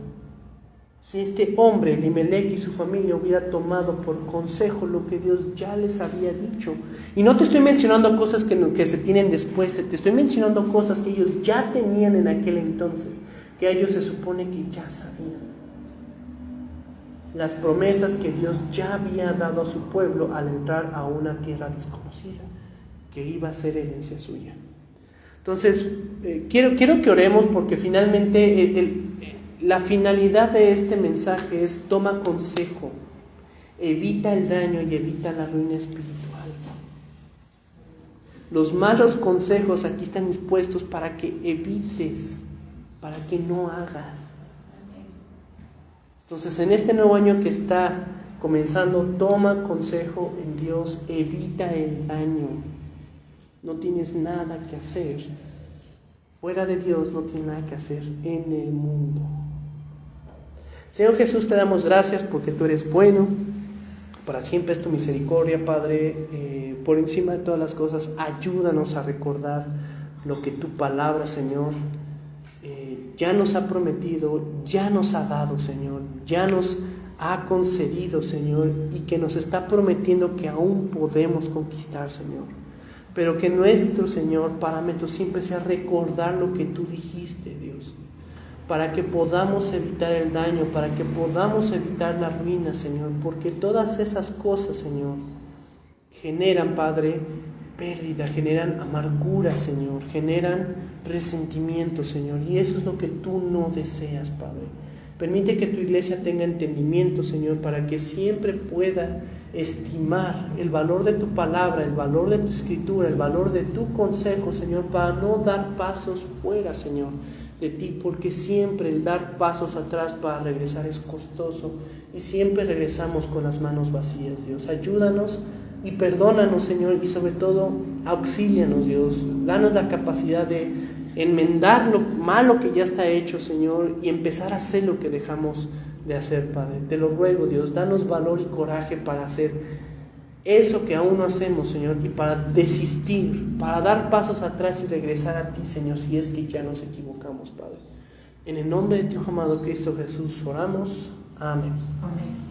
si este hombre, Elimelech y su familia, hubiera tomado por consejo lo que Dios ya les había dicho. Y no te estoy mencionando cosas que se tienen después, te estoy mencionando cosas que ellos ya tenían en aquel entonces, que ellos se supone que ya sabían. Las promesas que Dios ya había dado a su pueblo al entrar a una tierra desconocida, que iba a ser herencia suya. Entonces, quiero que oremos porque finalmente la finalidad de este mensaje es toma consejo, evita el daño y evita la ruina espiritual. Los malos consejos aquí están dispuestos para que evites, para que no hagas. Entonces, en este nuevo año que está comenzando, toma consejo en Dios, evita el daño. No tienes nada que hacer. Fuera de Dios no tienes nada que hacer en el mundo. Señor Jesús, te damos gracias porque tú eres bueno. Para siempre es tu misericordia, Padre. Por encima de todas las cosas, ayúdanos a recordar lo que tu palabra, Señor, ya nos ha prometido, ya nos ha dado, Señor, ya nos ha concedido, Señor, y que nos está prometiendo que aún podemos conquistar, Señor. Pero que nuestro, Señor, parámetro siempre sea recordar lo que tú dijiste, Dios, para que podamos evitar el daño, para que podamos evitar la ruina, Señor, porque todas esas cosas, Señor, generan, Padre, pérdida, generan amargura, Señor, generan resentimiento, Señor, y eso es lo que tú no deseas, Padre. Permite que tu iglesia tenga entendimiento, Señor, para que siempre pueda estimar el valor de tu palabra, el valor de tu escritura, el valor de tu consejo, Señor, para no dar pasos fuera, Señor, de ti, porque siempre el dar pasos atrás para regresar es costoso y siempre regresamos con las manos vacías, Dios. Ayúdanos y perdónanos, Señor, y sobre todo auxílianos, Dios. Danos la capacidad de enmendar lo malo que ya está hecho, Señor, y empezar a hacer lo que dejamos de hacer, Padre. Te lo ruego, Dios, danos valor y coraje para hacer eso que aún no hacemos, Señor, y para desistir, para dar pasos atrás y regresar a ti, Señor, si es que ya nos equivocamos, Padre. En el nombre de tu amado Cristo Jesús oramos. Amén. Amén.